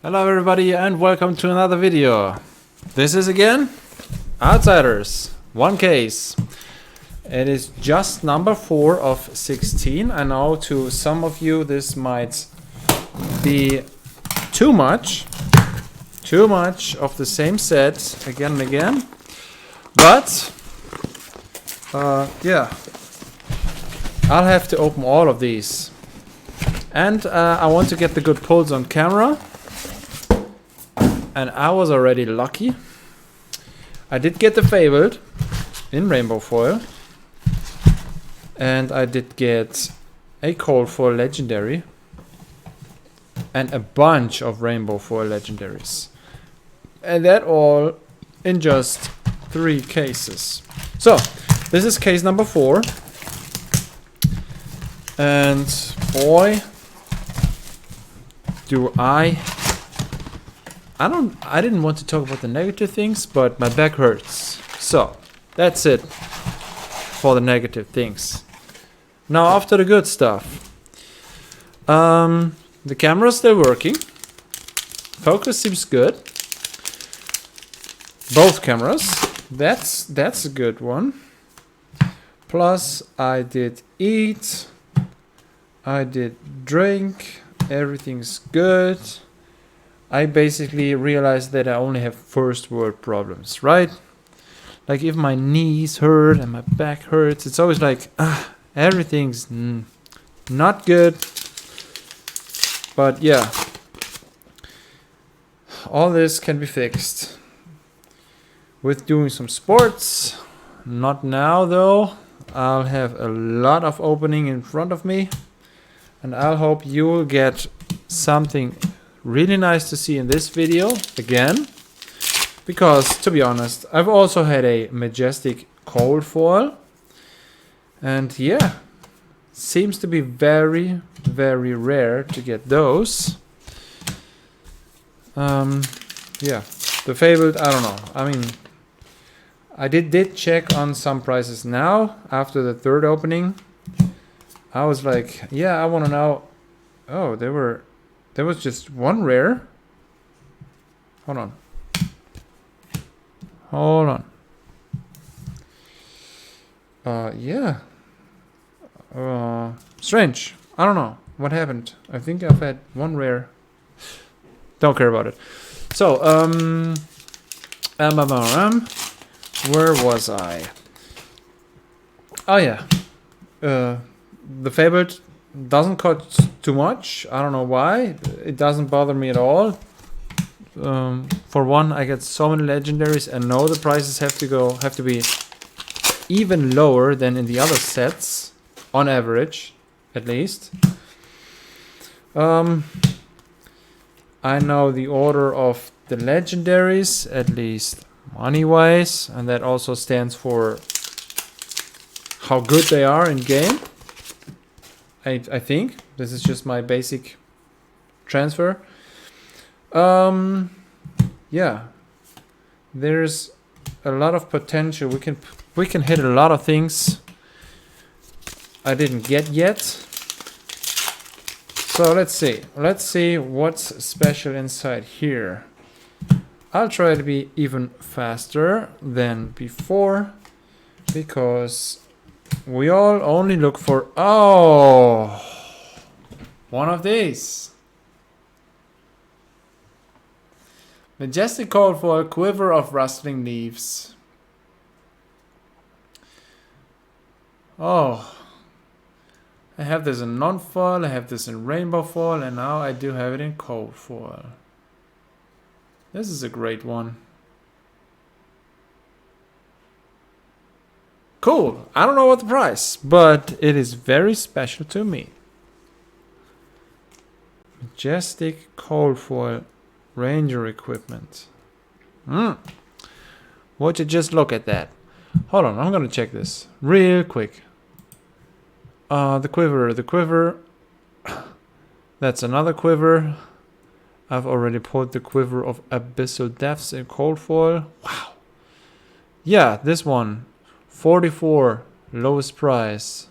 Hello everybody and welcome to another video. This is again Outsiders, one case. It is just number 4 of 16. I know to some of you this might be too much of the same set again and again. But yeah, I'll have to open all of these. And I want to get the good pulls on camera. And I was already lucky. I did get the Fabled in rainbow foil. And I did get a cold foil legendary. And a bunch of rainbow foil legendaries. And that all in just 3 cases. So, this is case number 4. And boy, do I didn't want to talk about the negative things, but my back hurts. So, that's it for the negative things. Now, after the good stuff. The camera's still working. Focus seems good. Both cameras. That's a good one. Plus, I did eat. I did drink. Everything's good. I basically realized that I only have first world problems, right? Like if my knees hurt and my back hurts, it's always like, everything's not good. But yeah, all this can be fixed with doing some sports. Not now though. I'll have a lot of opening in front of me. And I'll hope you will get something really nice to see in this video again, because to be honest, I've also had a majestic cold foil, and yeah, seems to be very, very rare to get those. Yeah, the Fabled, I don't know. I mean, I did check on some prices now after the 3rd opening. I was like, yeah, I want to know. Oh, there was just one rare. Hold on. Yeah. Strange. I don't know what happened. I think I've had one rare. Don't care about it. So, where was I? Oh yeah. The Fabled doesn't cost too much. I don't know why. It doesn't bother me at all. For one, I get so many legendaries, and know the prices have to be even lower than in the other sets, on average, at least. I know the order of the legendaries, at least money-wise, and that also stands for how good they are in game. I think this is just my basic transfer. Yeah, there's a lot of potential. We can hit a lot of things I didn't get yet. So let's see what's special inside here. I'll try to be even faster than before, because we all only look for, one of these. Majestic cold foil, quiver of rustling leaves. Oh, I have this in non-foil, I have this in rainbow foil, and now I do have it in cold foil. This is a great one. Cool. I don't know what the price, but it is very special to me. Majestic cold foil ranger equipment. Would you just look at that? Hold on, I'm gonna check this real quick. The quiver. That's another quiver. I've already pulled the quiver of abyssal depths in cold foil. Wow. Yeah, this one. 44, lowest price.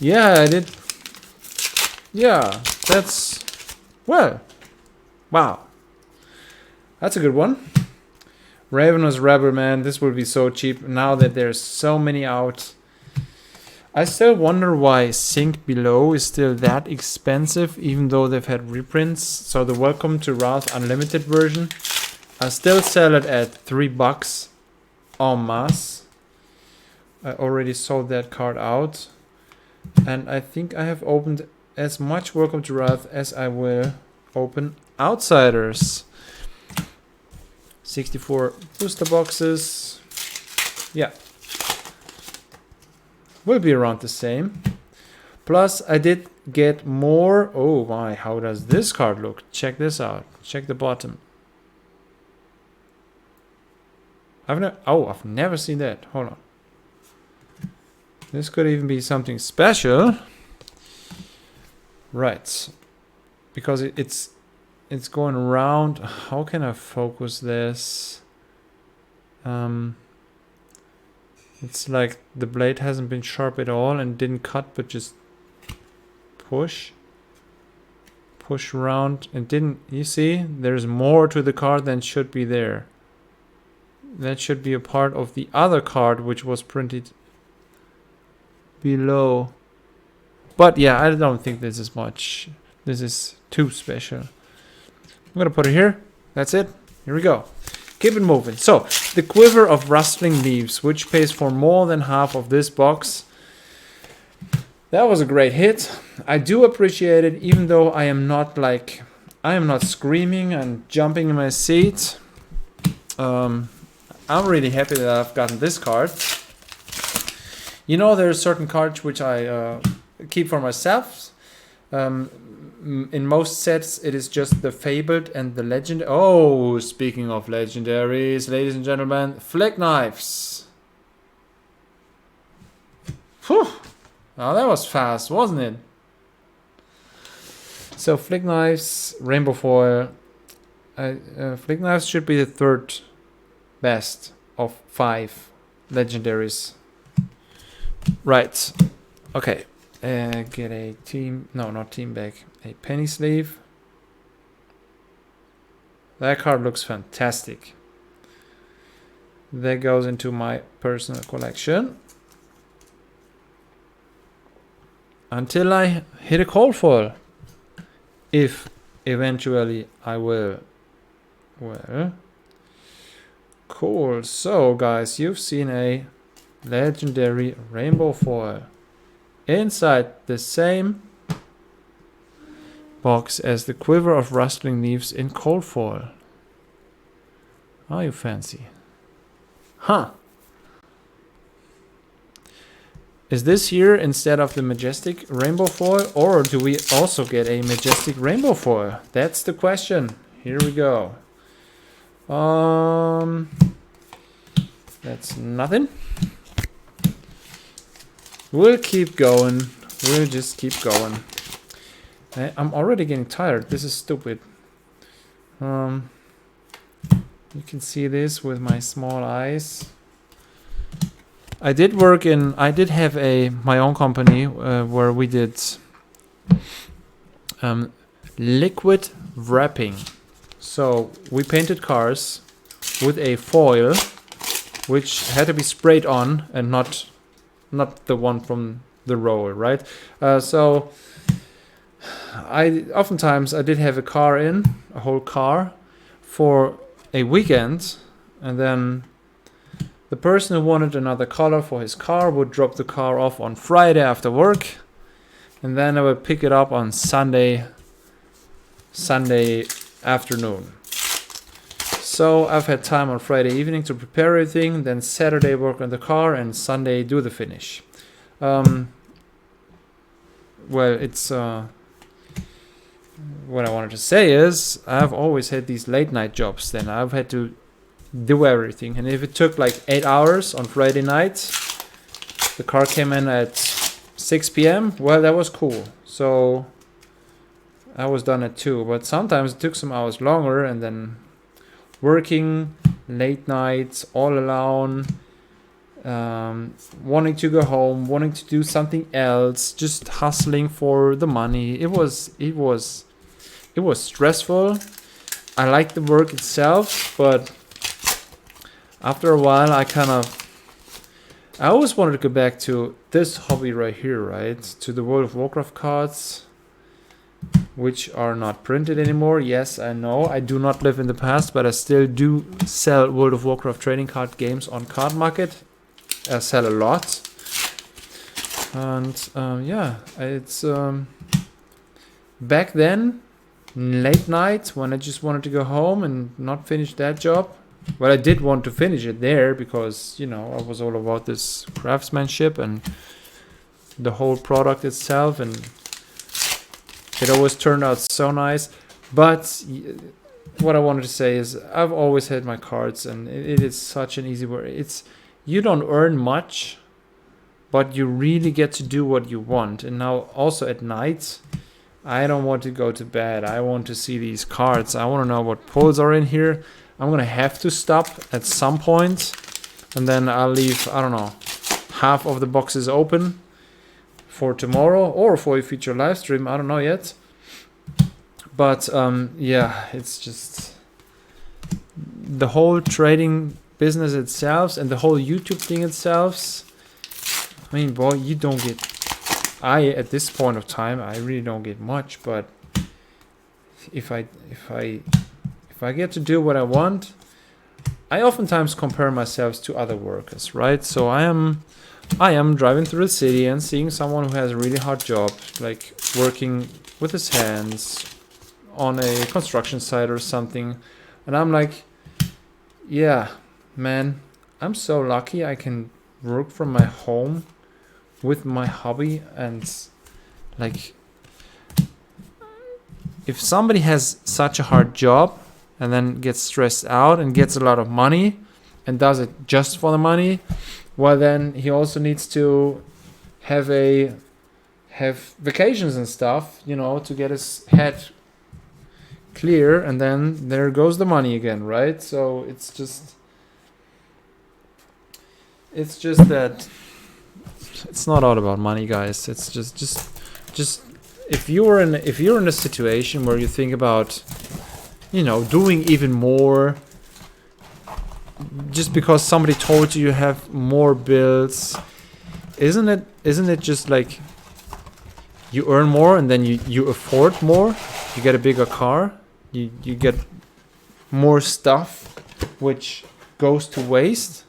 Yeah, I did yeah, that's, well, wow. That's a good one. Ravenous Rebel, man, this will be so cheap now that there's so many out. I still wonder why Sync Below is still that expensive, even though they've had reprints. So the Welcome to Wrath Unlimited version, I still sell it at $3 en masse. I already sold that card out. And I think I have opened as much Welcome to Wrath as I will open Outsiders. 64 booster boxes. Yeah. Will be around the same. Plus, I did get more. Oh my, how does this card look? Check this out. Check the bottom. I've never seen that. Hold on. This could even be something special. Right. Because it's going around. How can I focus this? It's like the blade hasn't been sharp at all and didn't cut, but just push around and didn't. You see, there's more to the card than should be there. That should be a part of the other card, which was printed below. But yeah, I don't think this is much. This is too special. I'm gonna put it here. That's it. Here we go. Keep it moving. So, the Quiver of Rustling Leaves, which pays for more than half of this box. That was a great hit. I do appreciate it, even though I am not screaming and jumping in my seat. I'm really happy that I've gotten this card. You know, there are certain cards which I keep for myself. In most sets, it is just the Fabled and the Legend. Oh, speaking of legendaries, ladies and gentlemen, Flick Knives. Whew. Oh, that was fast, wasn't it? So, Flick Knives, Rainbow Foil. Flick Knives should be the third best of 5 legendaries. Right. Okay. Get a team. No, not team bag. A penny sleeve. That card looks fantastic. That goes into my personal collection. Until I hit a cold foil. If eventually I will. Well. Cool. So, guys, you've seen a legendary rainbow foil inside the same box as the Quiver of Rustling Leaves in cold foil. Are you fancy? Huh. Is this here instead of the Majestic Rainbow Foil, or do we also get a Majestic Rainbow Foil? That's the question. Here we go. That's nothing. We'll keep going. We'll just keep going. I'm already getting tired. This is stupid. You can see this with my small eyes. I did have my own company where we did liquid wrapping. So we painted cars with a foil, which had to be sprayed on and not the one from the roll, right? So oftentimes I did have a whole car for a weekend, and then the person who wanted another color for his car would drop the car off on Friday after work, and then I would pick it up on Sunday afternoon. So I've had time on Friday evening to prepare everything, then Saturday work on the car, and Sunday do the finish. Well, it's what I wanted to say is I've always had these late night jobs. Then I've had to do everything, and if it took like 8 hours on Friday night, the car came in at 6 p.m. Well, that was cool. So I was done at 2, but sometimes it took some hours longer, and then working late nights all alone, wanting to go home, wanting to do something else, just hustling for the money. It was stressful. I liked the work itself, but after a while I always wanted to go back to this hobby right here, right? To the World of Warcraft cards, which are not printed anymore. Yes, I know, I do not live in the past, but I still do sell World of Warcraft trading card games on Card Market. I sell a lot. And yeah, it's back then, late night, when I just wanted to go home and not finish that job. Well, I did want to finish it there because, you know, I was all about this craftsmanship and the whole product itself, and it always turned out so nice. But what I wanted to say is I've always had my cards, and it is such an easy work. You don't earn much, but you really get to do what you want. And now also at night, I don't want to go to bed. I want to see these cards. I want to know what pulls are in here. I'm going to have to stop at some point, and then I'll leave, I don't know, half of the boxes open for tomorrow or for a future live stream. I don't know yet. But yeah, it's just the whole trading business itself and the whole YouTube thing itself. I mean, boy, you don't get, at this point of time, I really don't get much, but if I get to do what I want, I oftentimes compare myself to other workers, right? So I am driving through the city and seeing someone who has a really hard job, like working with his hands on a construction site or something, and I'm like, yeah, man, I'm so lucky I can work from my home with my hobby. And like, if somebody has such a hard job and then gets stressed out and gets a lot of money and does it just for the money, well, then he also needs to have vacations and stuff, you know, to get his head clear, and then there goes the money again, right? So it's just that it's not all about money, guys. It's just if you're in a situation where you think about, you know, doing even more just because somebody told you have more bills, isn't it just like you earn more and then you afford more, you get a bigger car, you get more stuff which goes to waste?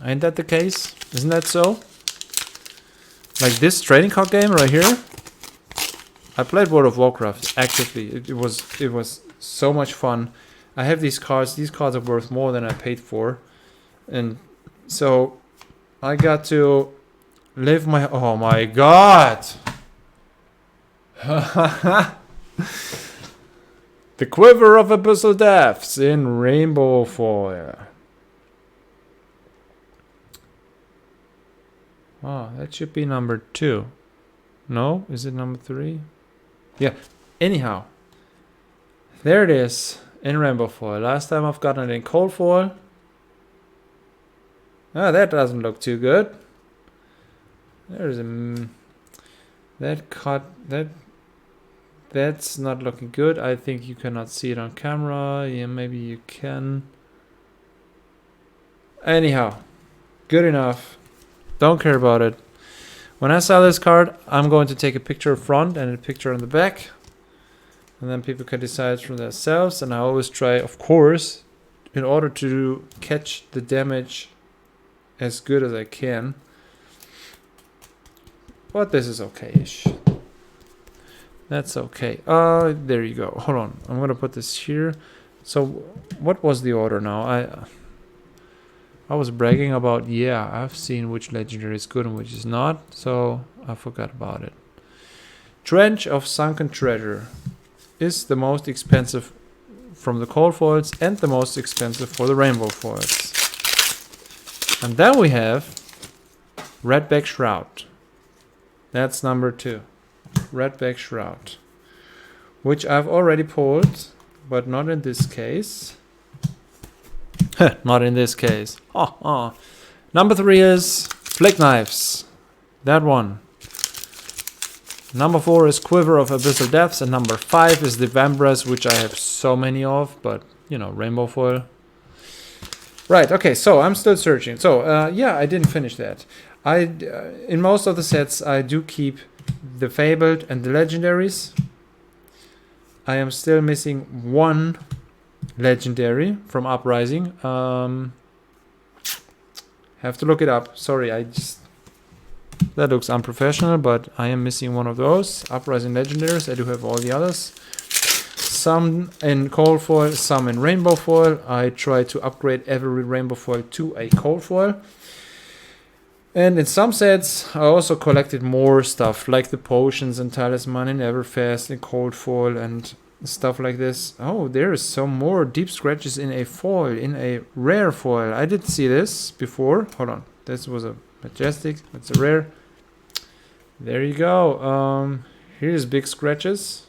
Ain't that the case? Isn't that so? Like this trading card game right here, I played World of Warcraft actively. It was so much fun. I have these cards. These cards are worth more than I paid for, and so I got to live my. Oh my god! The Quiver of Abyssal Depths in rainbow foil. Oh, that should be number 2. No? Is it number 3? Yeah. Anyhow, there it is in rainbow foil. Last time I've gotten it in cold foil. Ah, that doesn't look too good. There's a that's not looking good. I think you cannot see it on camera. Yeah, maybe you can. Anyhow, good enough. Don't care about it. When I sell this card, I'm going to take a picture up front and a picture on the back, and then people can decide for themselves. And I always try, of course, in order to catch the damage as good as I can. But this is okay-ish. That's okay. There you go. Hold on. I'm gonna put this here. So, what was the order now? I was bragging about, yeah, I've seen which legendary is good and which is not, so I forgot about it. Trench of Sunken Treasure is the most expensive from the cold foils and the most expensive for the rainbow foils. And then we have Redback Shroud. That's number 2. Redback Shroud, which I've already pulled, but not in this case. Not in this case. Number 3 is flick knives. That one. Number 4 is Quiver of Abyssal Depths, and number 5 is the Vambrass, which I have so many of, but you know, rainbow foil. Right, okay, so I'm still searching. So yeah, I didn't finish that. In most of the sets I do keep the Fabled and the Legendaries. I am still missing one Legendary from Uprising. Have to look it up. Sorry, that looks unprofessional, but I am missing one of those. Uprising Legendaries. I do have all the others. Some in cold foil, some in rainbow foil. I try to upgrade every rainbow foil to a cold foil. And in some sets, I also collected more stuff, like the potions and talisman in Everfast and cold foil and stuff like this. Oh, there is some more deep scratches in a foil, in a rare foil. I did see this before. Hold on. This was a majestic. It's a rare. There you go. Here's big scratches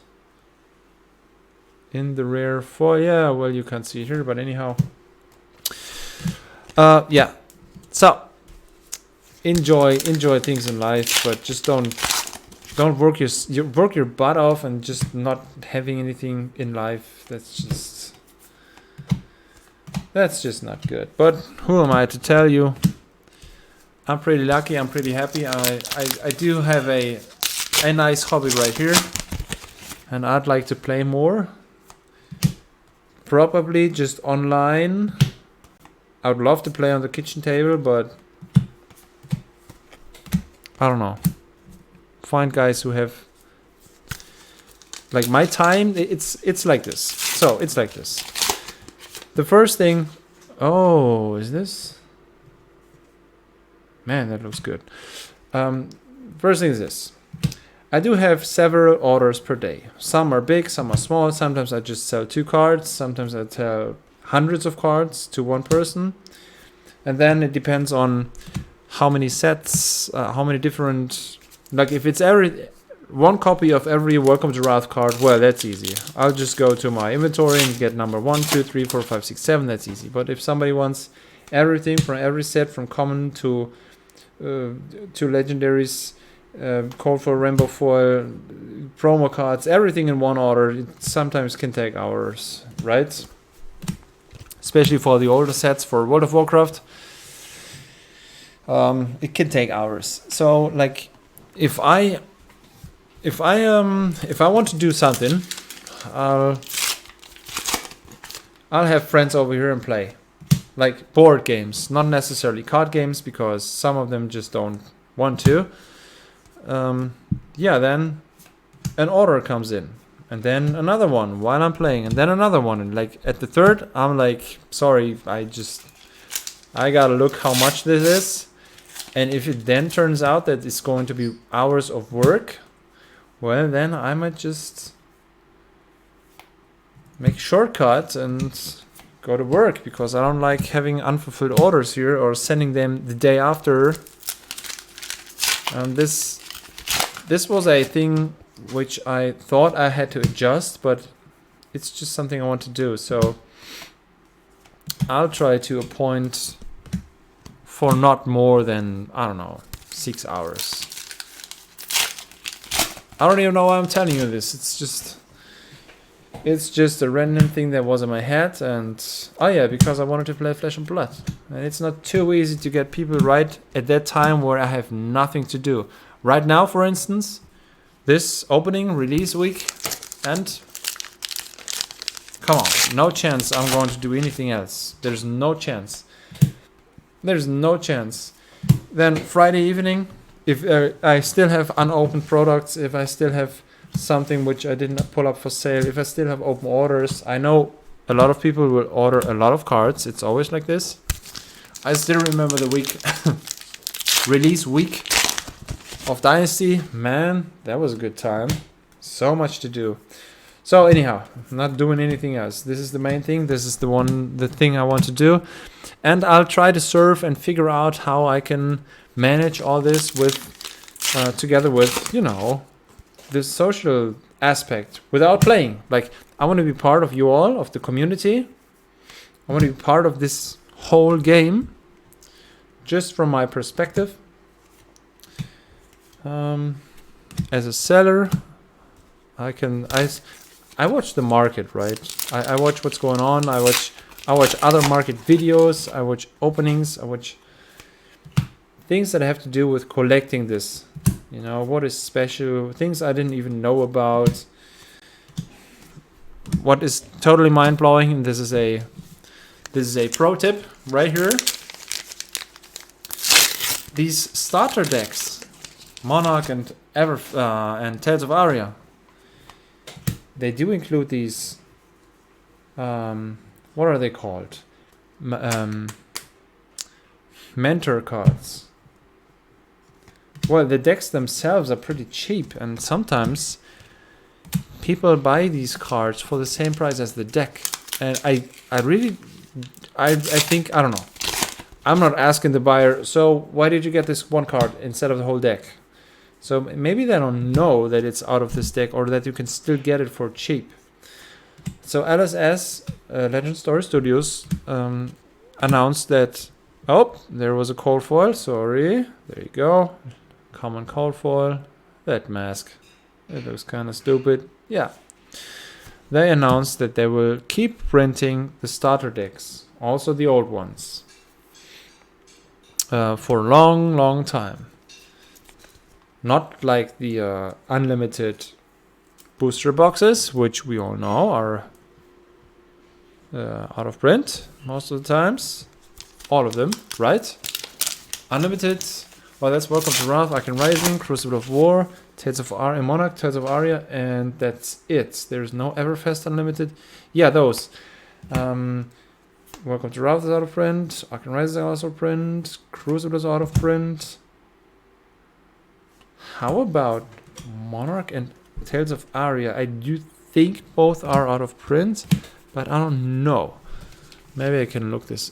in the rare foil. Yeah, well, you can't see it here, but anyhow. Yeah. So enjoy things in life, but just don't work your butt off and just not having anything in life. That's just not good. But who am I to tell you? I'm pretty lucky. I'm pretty happy. I do have a nice hobby right here, and I'd like to play more. Probably just online. I would love to play on the kitchen table, but I don't know. Find guys who have like my time. It's like this. So it's like this. The first thing. Oh, is this? Man, that looks good. First thing is this. I do have several orders per day. Some are big, some are small. Sometimes I just sell 2 cards. Sometimes I sell hundreds of cards to one person. And then it depends on how many sets, how many different... Like if it's one copy of every Welcome to Wrath card, well, that's easy. I'll just go to my inventory and get number 1, 2, 3, 4, 5, 6, 7. That's easy. But if somebody wants everything from every set, from common to legendaries, cold foil, rainbow foil, promo cards, everything in one order, it sometimes can take hours, right? Especially for the older sets for World of Warcraft, it can take hours. So like if I want to do something, I'll have friends over here and play. Like board games, not necessarily card games, because some of them just don't want to. Yeah, then an order comes in, and then another one while I'm playing, and then another one, and like at the third, I'm like, sorry, I gotta look how much this is, and if it then turns out that it's going to be hours of work, well, then I might just make a shortcut and go to work, because I don't like having unfulfilled orders here or sending them the day after. This was a thing which I thought I had to adjust, but it's just something I want to do. So I'll try to appoint for not more than, I don't know, 6 hours. I don't even know why I'm telling you this. It's just a random thing that was in my head, and oh yeah, because I wanted to play Flesh and Blood. And it's not too easy to get people right at that time where I have nothing to do. Right now, for instance, this opening release week, and come on, no chance I'm going to do anything else. There's no chance. There's no chance. Then Friday evening, if I still have unopened products, if I still have something which I didn't pull up for sale, if I still have open orders, I know a lot of people will order a lot of cards. It's always like this. I still remember the week, release week of Dynasty. Man, that was a good time. So much to do. So anyhow, I'm not doing anything else. This is the main thing. This is the thing I want to do. And I'll try to surf and figure out how I can manage all this with, together with, you know, this social aspect without playing. Like, I want to be part of you all, of the community. I want to be part of this whole game, just from my perspective. As a seller, I watch the market, right? I watch what's going on. I watch other market videos. I watch openings. I watch things that have to do with collecting this. You know, what is special, things I didn't even know about. What is totally mind-blowing, and this is a pro tip right here. These starter decks, Monarch and Tales of Aria, they do include these, what are they called? Mentor cards. Well, the decks themselves are pretty cheap, and sometimes people buy these cards for the same price as the deck. And I think, I don't know. I'm not asking the buyer, so why did you get this one card instead of the whole deck? So maybe they don't know that it's out of this deck, or that you can still get it for cheap. So LSS, Legend Story Studios, announced that, oh, there was a cold foil, sorry. There you go. Common cold foil. That mask. It looks kind of stupid. Yeah. They announced that they will keep printing the starter decks, also the old ones, for a long, long time. Not like the unlimited booster boxes, which we all know are out of print most of the times. All of them, right? Unlimited. Well, that's Welcome to Wrath, Arcane Rising, Crucible of War, Tales of Aria, Monarch, Tales of Aria, and that's it. There's no Everfest Unlimited. Yeah, those. Welcome to Wrath is out of print, Arcane Rising is out of print, Crucible is out of print. How about Monarch and Tales of Aria? I do think both are out of print, but I don't know. Maybe I can look this.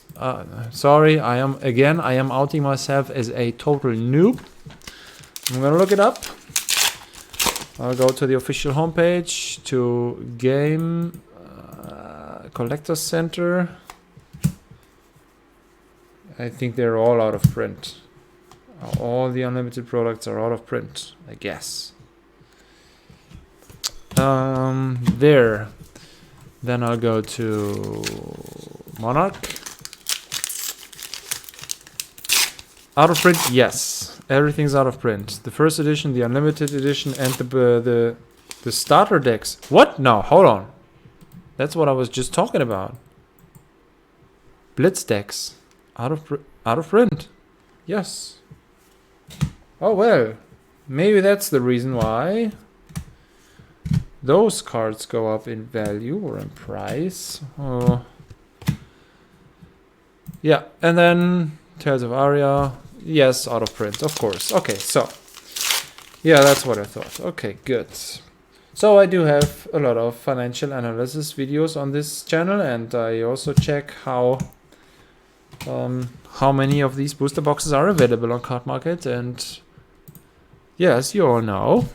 Sorry, I am outing myself as a total noob. I'm gonna look it up. I'll go to the official homepage, to Game Collectors Center. I think they're all out of print. All the unlimited products are out of print, I guess. There. Then I'll go to Monarch. Out of print, yes. Everything's out of print. The first edition, the unlimited edition, and the starter decks. What? No, hold on. That's what I was just talking about. Blitz decks. Out of print. Yes. Oh well. Maybe that's the reason why those cards go up in value or in price. Oh. Yeah, and then Tales of Aria. Yes, out of print, of course. Okay, so yeah, that's what I thought. Okay, good. So I do have a lot of financial analysis videos on this channel, and I also check how many of these booster boxes are available on Card Market. And yes, you all know,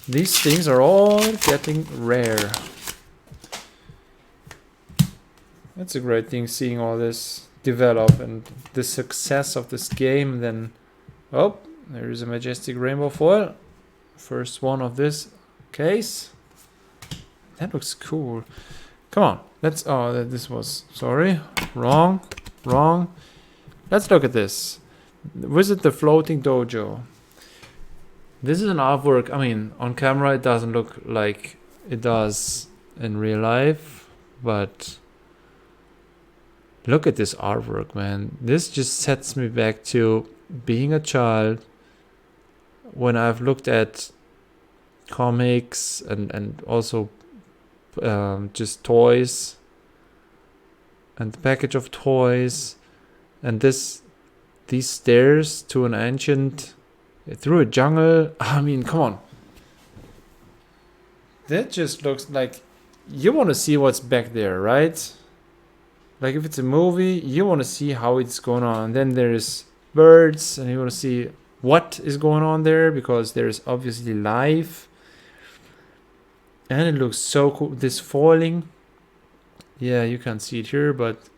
these things are all getting rare. It's a great thing seeing all this develop and the success of this game. And then, oh, there is a majestic rainbow foil. First one of this case. That looks cool. Come on, let's. Oh, this was. Sorry, wrong. Let's look at this. Visit the floating dojo. This is an artwork. I mean, on camera it doesn't look like it does in real life, but look at this artwork, man. This just sets me back to being a child when I've looked at comics and also just toys and the package of toys, and these stairs to an ancient, through a jungle. I mean, come on. That just looks like you want to see what's back there, right? Like if it's a movie, you want to see how it's going on. Then there's birds, and you want to see what is going on there, because there's obviously life. And it looks so cool. This foiling Yeah, you can't see it here, but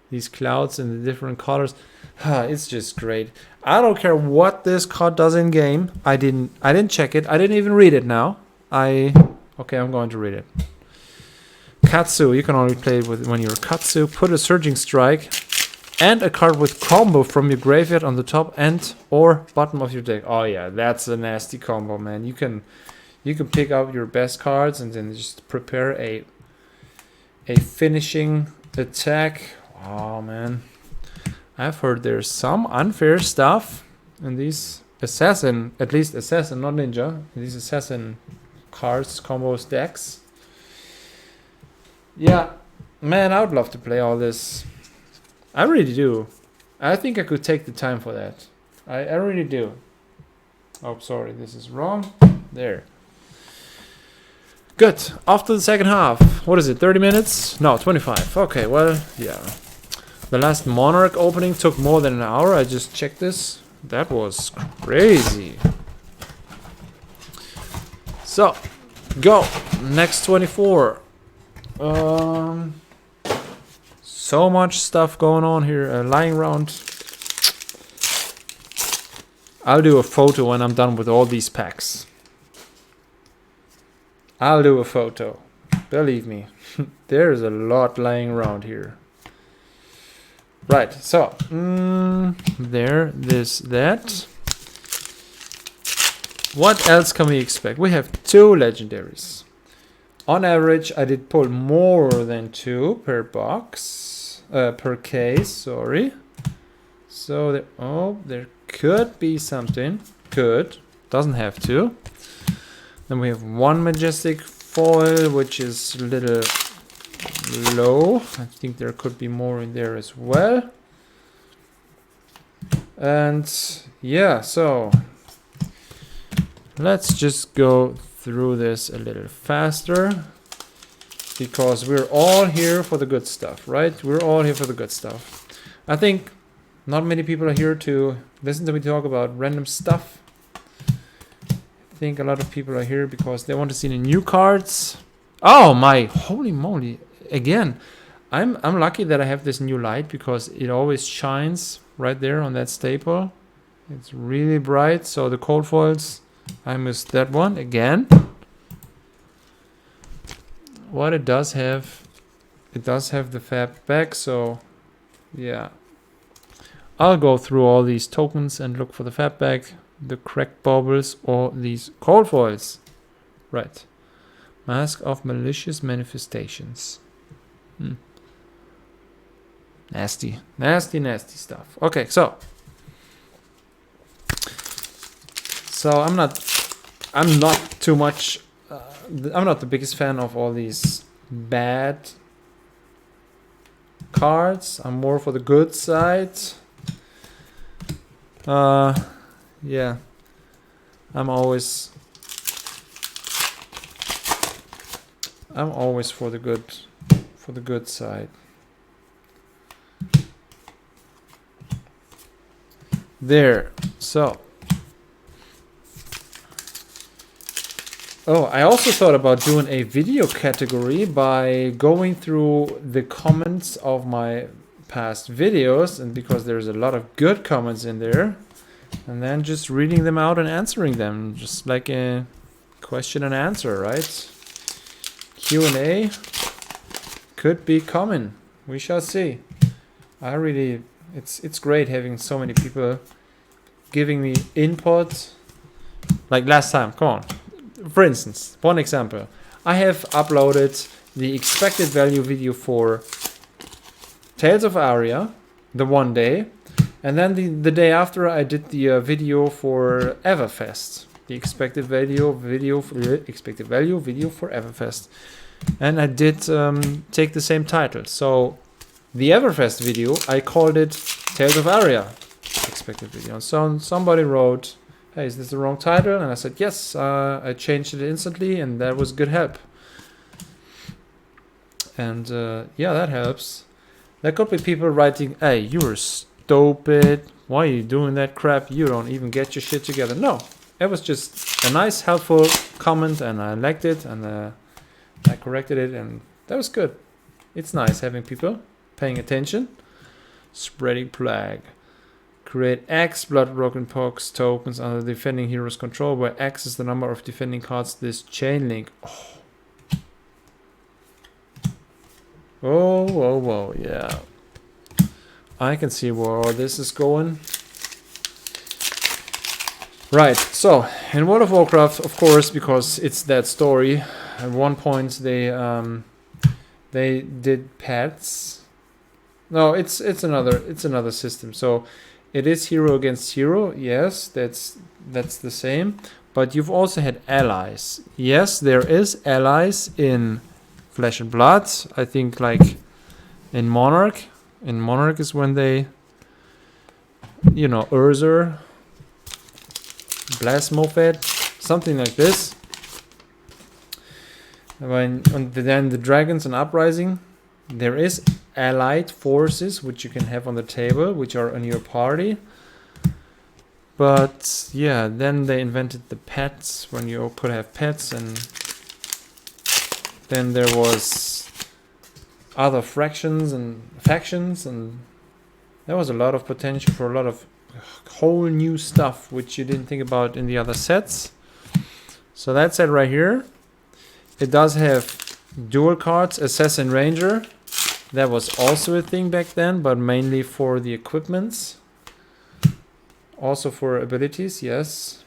these clouds and the different colors, it's just great. I don't care what this card does in game. I didn't check it. I didn't even read it now. Okay, I'm going to read it. Katsu, you can only play it with when you're Katsu. Put a Surging Strike and a card with combo from your graveyard on the top and or bottom of your deck. Oh yeah, that's a nasty combo, man. You can pick out your best cards and then just prepare a finishing attack. Oh man, I've heard there's some unfair stuff in these assassin, at least assassin, not ninja, these assassin cards, combos, decks. Yeah, man, I would love to play all this. I really do. I think I could take the time for that. I really do. Oh, sorry, this is wrong. There. Good. Off to the second half. What is it, 30 minutes? No, 25. Okay, well, yeah. The last Monarch opening took more than an hour. I just checked this. That was crazy. So, go. Next 24. So much stuff going on here. Lying around. I'll do a photo when I'm done with all these packs. I'll do a photo. Believe me. There's a lot lying around here. Right, so. There, this, that. What else can we expect? We have 2 legendaries. On average, I did pull more than 2 per box. Per case, sorry. So, there could be something. Could. Doesn't have to. Then we have 1 majestic foil, which is a little low. I think there could be more in there as well. And yeah, so let's just go through this a little faster, because we're all here for the good stuff, right? We're all here for the good stuff. I think not many people are here to listen to me talk about random stuff. I think a lot of people are here because they want to see the new cards. Oh my, holy moly. Again, I'm lucky that I have this new light, because it always shines right there on that staple. It's really bright. So the cold foils, I missed that one again. What it does have the fab back, so yeah. I'll go through all these tokens and look for the fab back, the cracked baubles, or these cold foils. Right. Mask of Malicious Manifestations. Nasty, nasty, nasty stuff. Okay, so I'm not too much. I'm not the biggest fan of all these bad cards. I'm more for the good side. Yeah, I'm always for the good side. There. So. Oh, I also thought about doing a video category by going through the comments of my past videos, and because there's a lot of good comments in there, and then just reading them out and answering them, just like a question and answer, right? Q&A could be coming. We shall see. It's great having so many people giving me input. Like last time, come on. For instance, one example. I have uploaded the expected value video for Tales of Aria the one day, and then the day after I did the video for Everfest, the expected value video for Everfest, and I did take the same title. So the Everfest video, I called it Tales of Aria expected video. So somebody wrote, "Hey, is this the wrong title?" And I said, yes, I changed it instantly, and that was good help. And yeah, that helps. There could be people writing, "Hey, you're stupid. Why are you doing that crap? You don't even get your shit together." No, it was just a nice, helpful comment, and I liked it, and I corrected it, and that was good. It's nice having people paying attention. Spreading plague. Create X blood broken pox tokens under the defending hero's control, where X is the number of defending cards this chain link. Oh, whoa, whoa, yeah. I can see where all this is going. Right, so in World of Warcraft, of course, because it's that story, at one point they did pets. No, it's another system. So it is hero against hero. Yes, that's the same. But you've also had allies. Yes, there is allies in Flesh and Blood. I think like in Monarch. In Monarch is when they, you know, Urzer, Blasmophed, something like this. And then the Dragons and Uprising, there is allied forces which you can have on the table, which are on your party. But yeah, then they invented the pets, when you could have pets, and then there was other factions, and there was a lot of potential for a lot of whole new stuff which you didn't think about in the other sets. So that's it right here. It does have dual cards, Assassin Ranger. That was also a thing back then, but mainly for the equipments. Also for abilities, yes.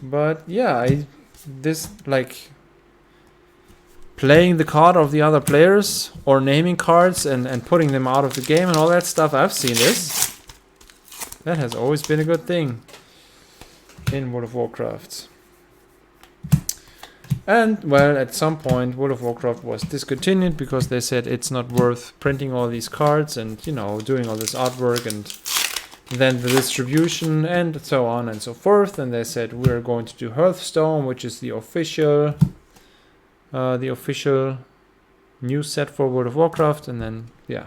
But yeah, this like playing the card of the other players or naming cards and putting them out of the game and all that stuff. I've seen this. That has always been a good thing in World of Warcraft. And well, at some point World of Warcraft was discontinued because they said it's not worth printing all these cards and, you know, doing all this artwork and then the distribution and so on and so forth. And they said we're going to do Hearthstone, which is the official new set for World of Warcraft. And then yeah,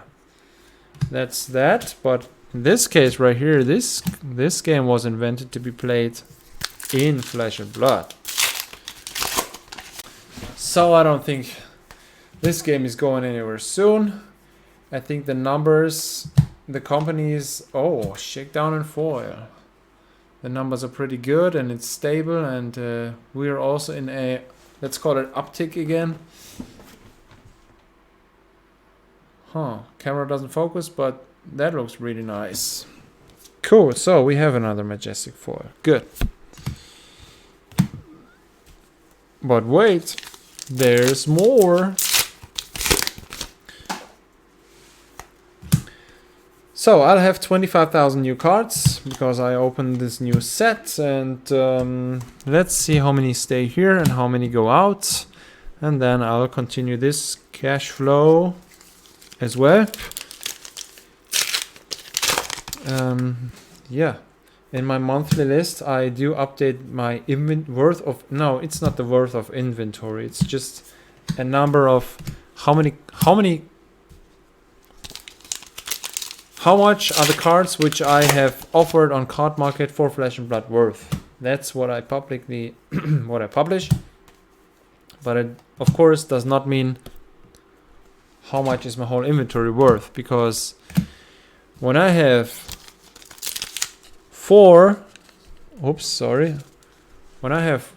that's that. But in this case right here, this game was invented to be played in Flesh and Blood. So I don't think this game is going anywhere soon. I think the numbers, the companies, Shakedown and Foil. The numbers are pretty good and it's stable, and we're also in a, let's call it uptick again. Camera doesn't focus, but that looks really nice. Cool, so we have another Majestic Foil. Good. But wait, there's more. So I'll have 25,000 new cards because I opened this new set, and let's see how many stay here and how many go out, and then I'll continue this cash flow as well. Yeah, in my monthly list I do update my worth of, no, it's not the worth of inventory, it's just a number of how much are the cards which I have offered on Card Market for Flesh and Blood worth. That's what I publicly what I publish. But it of course does not mean how much is my whole inventory worth, because when I have when I have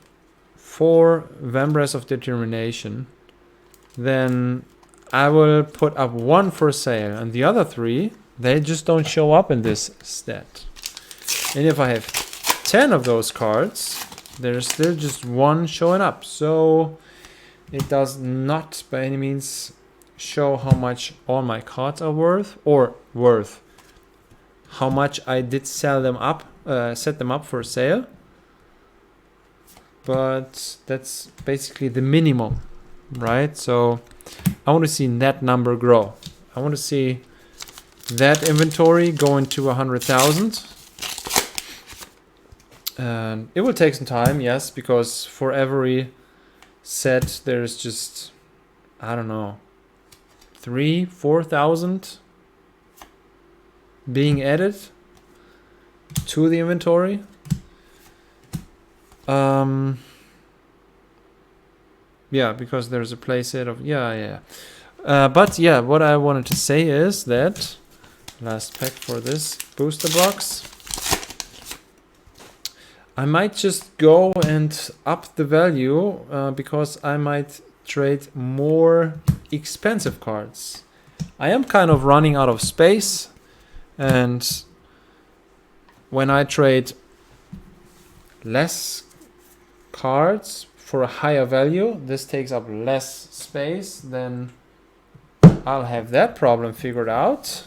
4 Vambrace of Determination, then I will put up 1 for sale, and the other 3, they just don't show up in this stat. And if I have 10 of those cards, there's still just 1 showing up. So it does not by any means show how much all my cards are worth, or how much I did sell them up, set them up for sale. But that's basically the minimum, right? So I want to see that number grow. I want to see that inventory going to 100,000. And it will take some time, yes, because for every set there's just, I don't know, 3,000-4,000 being added to the inventory. Yeah, because there's a playset of yeah. But yeah, what I wanted to say is that last pack for this booster box. I might just go and up the value because I might trade more expensive cards. I am kind of running out of space, and when I trade less cards for a higher value, this takes up less space, then I'll have that problem figured out.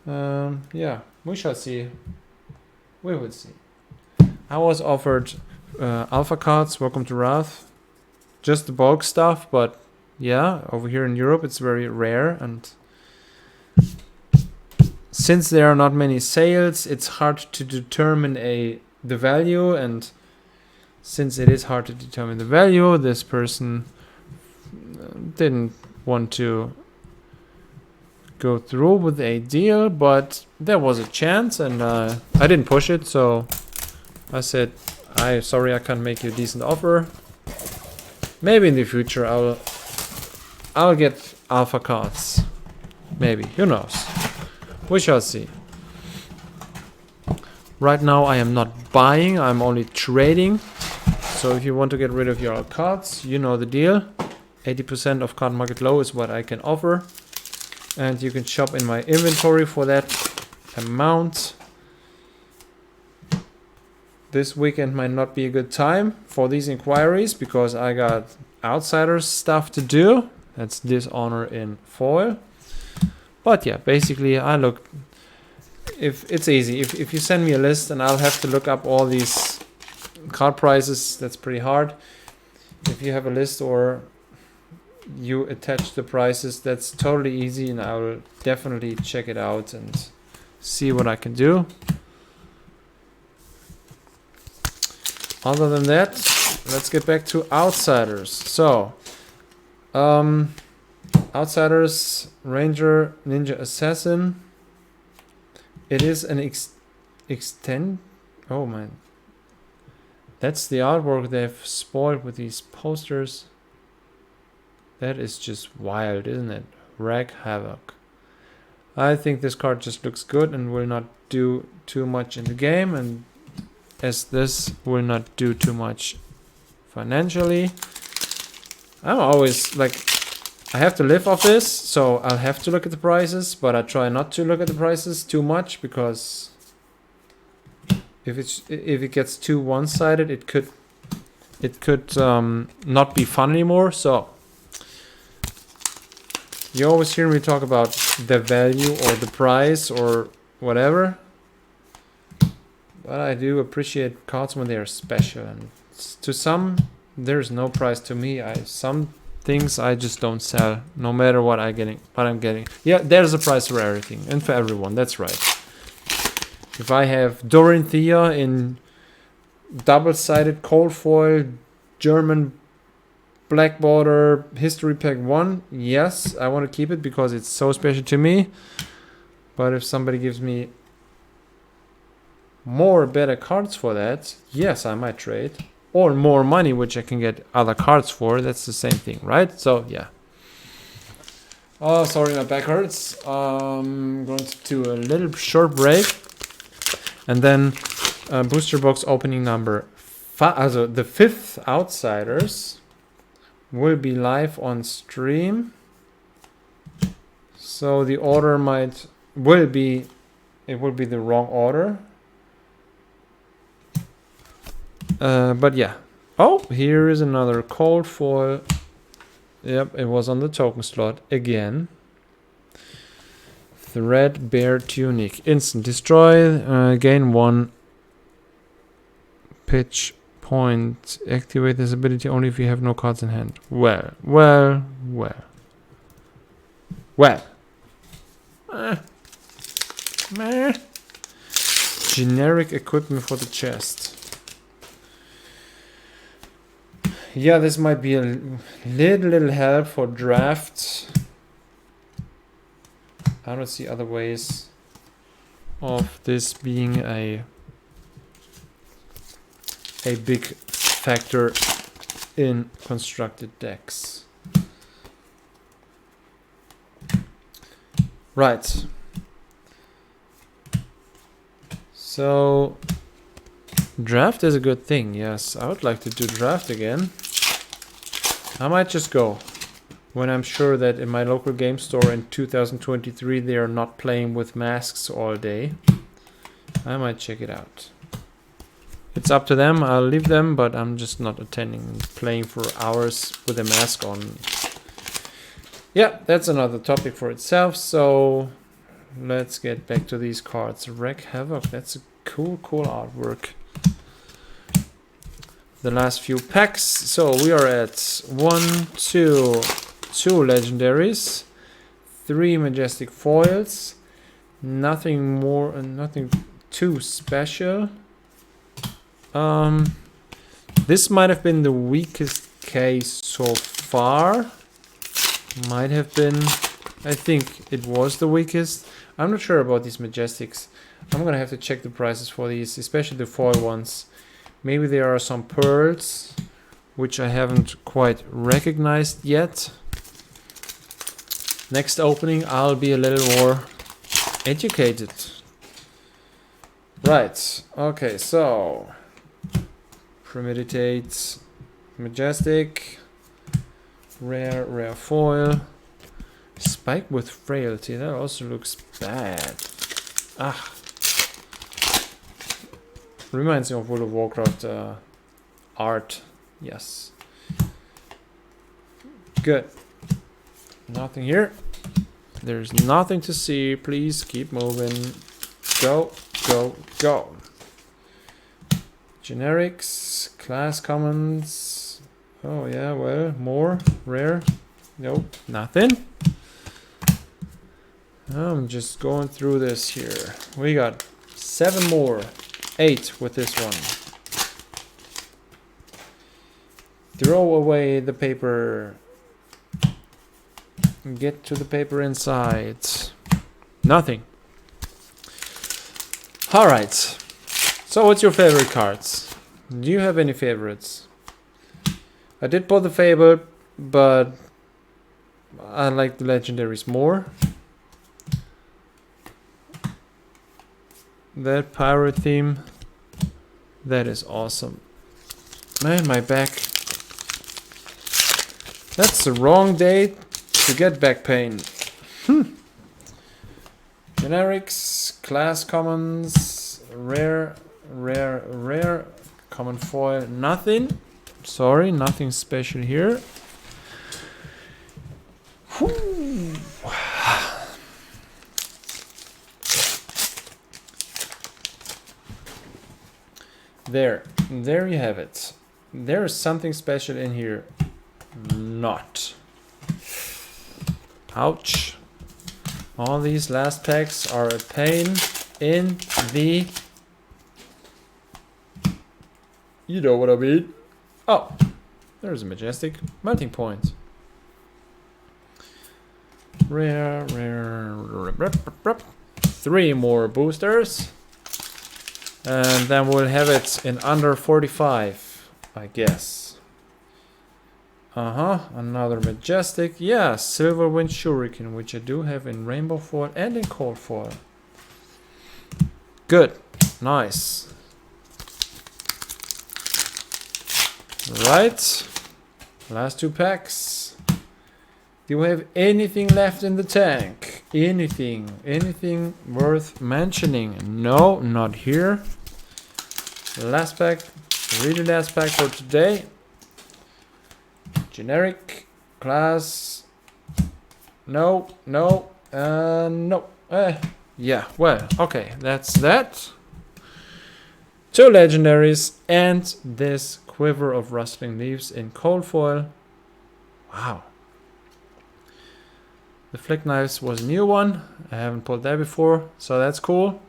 Yeah, we shall see. We will see. I was offered alpha cards, welcome to Wrath. Just the bulk stuff, but yeah, over here in Europe it's very rare, and since there are not many sales, it's hard to determine the value, and since it is hard to determine the value, this person didn't want to go through with a deal, but there was a chance, and I didn't push it, so I said, sorry, I can't make you a decent offer. Maybe in the future I'll get alpha cards. Maybe, who knows? We shall see. Right now I am not buying, I'm only trading. So if you want to get rid of your cards, you know the deal. 80% of card market low is what I can offer. And you can shop in my inventory for that amount. This weekend might not be a good time for these inquiries because I got Outsiders stuff to do. That's Dishonor in foil. But yeah, basically I look, if it's easy, if you send me a list and I'll have to look up all these card prices, that's pretty hard. If you have a list or you attach the prices, that's totally easy, and I will definitely check it out and see what I can do. Other than that, let's get back to Outsiders. So, Outsiders, Ranger, Ninja Assassin. It is an extend. Oh man, that's the artwork they've spoiled with these posters. That is just wild, isn't it? Rag Havoc. I think this card just looks good and will not do too much in the game, and as this will not do too much financially, I'm always like, I have to live off this, so I'll have to look at the prices, but I try not to look at the prices too much, because if it gets too one-sided, it could not be fun anymore. So you always hear me talk about the value or the price or whatever, but I do appreciate cards when they are special, and to some there's no price to me. Some things I just don't sell, no matter what I'm getting. Yeah, there's a price for everything and for everyone. That's right. If I have Dorinthea in double-sided cold foil, German black border history pack 1, yes, I want to keep it because it's so special to me. But if somebody gives me more better cards for that, yes, I might trade. Or more money, which I can get other cards for. That's the same thing, right? So yeah. Oh, sorry, my back hurts. I'm going to do a little short break, and then booster box opening number 5. Also the 5th Outsiders will be live on stream. So the order will be the wrong order. But yeah. Oh, here is another cold foil. Yep, it was on the token slot again. Threadbare Tunic. Instant destroy. Gain 1 pitch point. Activate this ability only if you have no cards in hand. Well. Generic equipment for the chest. Yeah, this might be a little help for draft. I don't see other ways of this being a big factor in constructed decks. Right. So draft is a good thing. Yes, I would like to do draft again. I might just go when I'm sure that in my local game store in 2023 they are not playing with masks all day. I might check it out. It's up to them. I'll leave them, but I'm just not attending, playing for hours with a mask on. Yeah, that's another topic for itself. So let's get back to these cards. Wreck Havoc. That's a cool artwork. The last few packs. So we are at 1, 2 legendaries, 3 majestic foils. Nothing more and nothing too special. This might have been the weakest case so far. Might have been. I think it was the weakest. I'm not sure about these majestics. I'm gonna have to check the prices for these, especially the foil ones. Maybe there are some pearls which I haven't quite recognized yet. Next opening I'll be a little more educated. Right. Okay, so Premeditate, majestic, rare foil, spike with frailty. That also looks bad. Ah, reminds me of World of Warcraft art. Yes. Good. Nothing here. There's nothing to see. Please keep moving. Go, go, go. Generics, class commons. Oh yeah, well, more rare. Nope, nothing. I'm just going through this here. We got 7 more, 8 with this one. Throw away the paper. Get to the paper inside. Nothing. All right. So what's your favorite cards? Do you have any favorites? I did pull the Fable, but I like the legendaries more. That pirate theme, that is awesome. Man, my back. That's the wrong day to get back pain. Generics, class commons, rare, common foil, nothing. Sorry, nothing special here. Whew. There you have it. There is something special in here. Not. Ouch. All these last packs are a pain in the... You know what I mean. Oh, there's a majestic melting point. Rare. 3 more boosters. And then we'll have it in under 45, I guess. Another majestic. Yeah, Silver Wind Shuriken, which I do have in rainbow foil and in cold foil. Good. Nice. Right. Last 2 packs. Do we have anything left in the tank? Anything worth mentioning? No, not here. Last pack. Really last pack for today. Generic. Class. No. No. Yeah, well, okay. That's that. 2 legendaries and this quiver of rustling leaves in cold foil. Wow. The flick knives was a new one. I haven't pulled that before, so that's cool.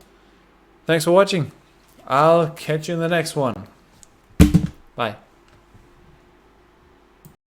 Thanks for watching. I'll catch you in the next one. Bye.